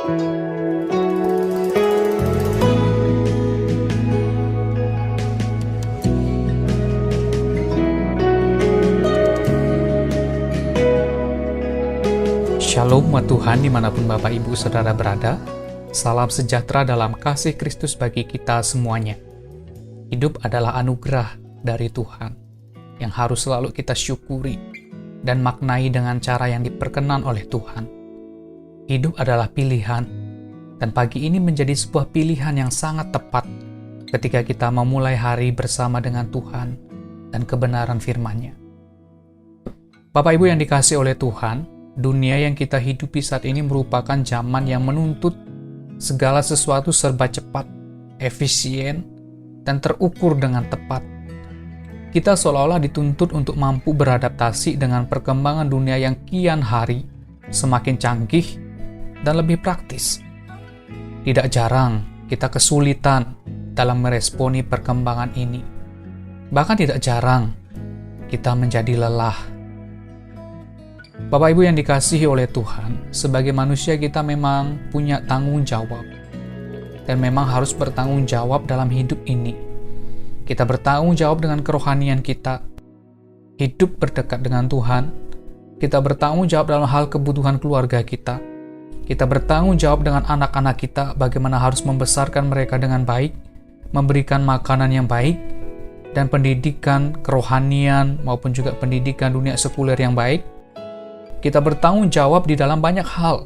Shalom buat Tuhan dimanapun Bapak Ibu Saudara berada. Salam sejahtera dalam kasih Kristus bagi kita semuanya. Hidup adalah anugerah dari Tuhan yang harus selalu kita syukuri dan maknai dengan cara yang diperkenan oleh Tuhan. Hidup adalah pilihan, dan pagi ini menjadi sebuah pilihan yang sangat tepat ketika kita memulai hari bersama dengan Tuhan dan kebenaran firman-Nya. Bapak Ibu yang dikasihi oleh Tuhan, dunia yang kita hidupi saat ini merupakan zaman yang menuntut segala sesuatu serba cepat, efisien, dan terukur dengan tepat. Kita seolah-olah dituntut untuk mampu beradaptasi dengan perkembangan dunia yang kian hari semakin canggih dan lebih praktis. Tidak jarang kita kesulitan dalam meresponi perkembangan ini. Bahkan tidak jarang kita menjadi lelah. Bapak Ibu yang dikasihi oleh Tuhan, sebagai manusia kita memang punya tanggung jawab. Dan memang harus bertanggung jawab dalam hidup ini. Kita bertanggung jawab dengan kerohanian kita, hidup berdekat dengan Tuhan. Kita bertanggung jawab dalam hal kebutuhan keluarga kita. Kita bertanggung jawab dengan anak-anak kita, bagaimana harus membesarkan mereka dengan baik, memberikan makanan yang baik, dan pendidikan kerohanian maupun juga pendidikan dunia sekuler yang baik. Kita bertanggung jawab di dalam banyak hal,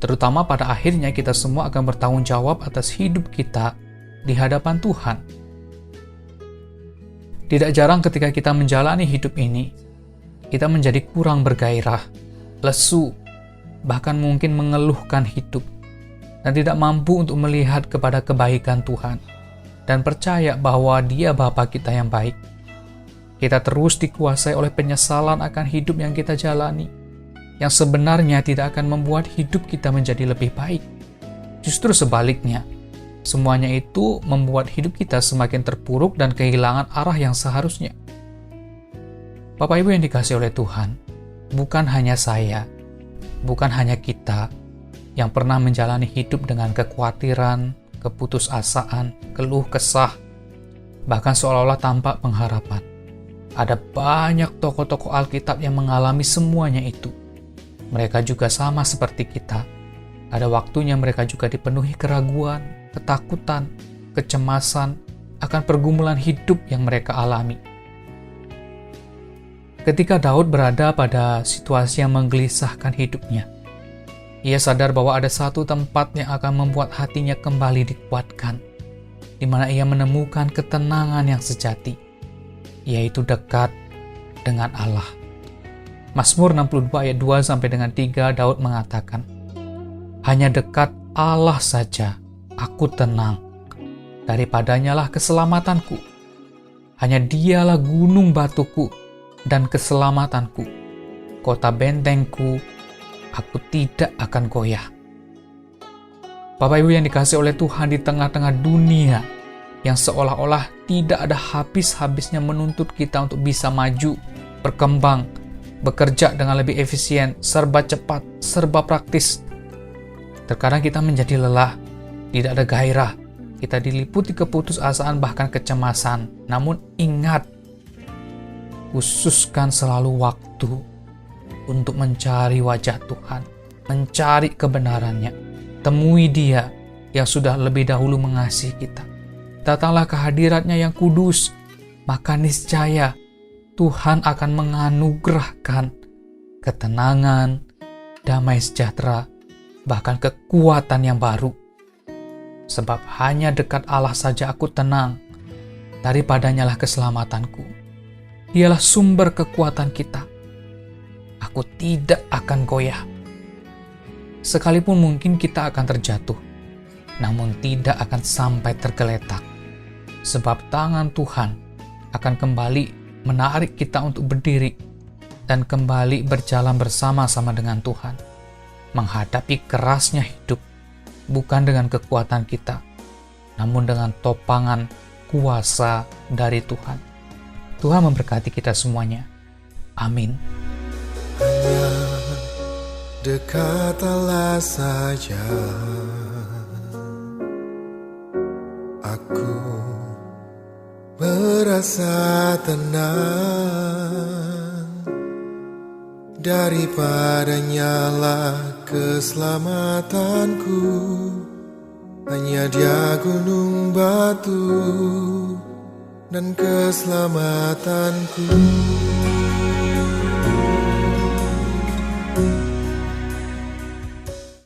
terutama pada akhirnya kita semua akan bertanggung jawab atas hidup kita di hadapan Tuhan. Tidak jarang ketika kita menjalani hidup ini, kita menjadi kurang bergairah, lesu, bahkan mungkin mengeluhkan hidup, dan tidak mampu untuk melihat kepada kebaikan Tuhan, dan percaya bahwa Dia Bapa kita yang baik. Kita terus dikuasai oleh penyesalan akan hidup yang kita jalani, yang sebenarnya tidak akan membuat hidup kita menjadi lebih baik. Justru sebaliknya, semuanya itu membuat hidup kita semakin terpuruk dan kehilangan arah yang seharusnya. Bapak Ibu yang dikasihi oleh Tuhan, bukan hanya saya, bukan hanya kita yang pernah menjalani hidup dengan kekhawatiran, keputusasaan, keluh kesah, bahkan seolah-olah tanpa pengharapan. Ada banyak tokoh-tokoh Alkitab yang mengalami semuanya itu. Mereka juga sama seperti kita. Ada waktunya mereka juga dipenuhi keraguan, ketakutan, kecemasan akan pergumulan hidup yang mereka alami. Ketika Daud berada pada situasi yang menggelisahkan hidupnya, ia sadar bahwa ada satu tempat yang akan membuat hatinya kembali dikuatkan, di mana ia menemukan ketenangan yang sejati, yaitu dekat dengan Allah. Mazmur 62 ayat 2 sampai dengan 3, Daud mengatakan, "Hanya dekat Allah saja aku tenang, daripadanya lah keselamatanku. Hanya Dialah gunung batuku dan keselamatanku, kota bentengku, aku tidak akan goyah." Bapak Ibu yang dikasihi oleh Tuhan, di tengah-tengah dunia yang seolah-olah tidak ada habis-habisnya menuntut kita untuk bisa maju, berkembang, bekerja dengan lebih efisien, serba cepat, serba praktis. Terkadang kita menjadi lelah, tidak ada gairah, kita diliputi keputusasaan bahkan kecemasan. Namun ingat, khususkan selalu waktu untuk mencari wajah Tuhan, mencari kebenarannya. Temui Dia yang sudah lebih dahulu mengasihi kita. Datanglah ke hadirat-Nya yang kudus, maka niscaya Tuhan akan menganugerahkan ketenangan, damai sejahtera, bahkan kekuatan yang baru. Sebab hanya dekat Allah saja aku tenang, daripadanya lah keselamatanku. Dialah sumber kekuatan kita. Aku tidak akan goyah. Sekalipun mungkin kita akan terjatuh, namun tidak akan sampai tergeletak. Sebab tangan Tuhan akan kembali menarik kita untuk berdiri dan kembali berjalan bersama-sama dengan Tuhan, menghadapi kerasnya hidup, bukan dengan kekuatan kita, namun dengan topangan kuasa dari Tuhan. Tuhan memberkati kita semuanya. Amin. Hanya Dekat Allah saja, aku merasa tenang. Daripadanya lah keselamatanku, hanya Dia gunung batu dan keselamatanku.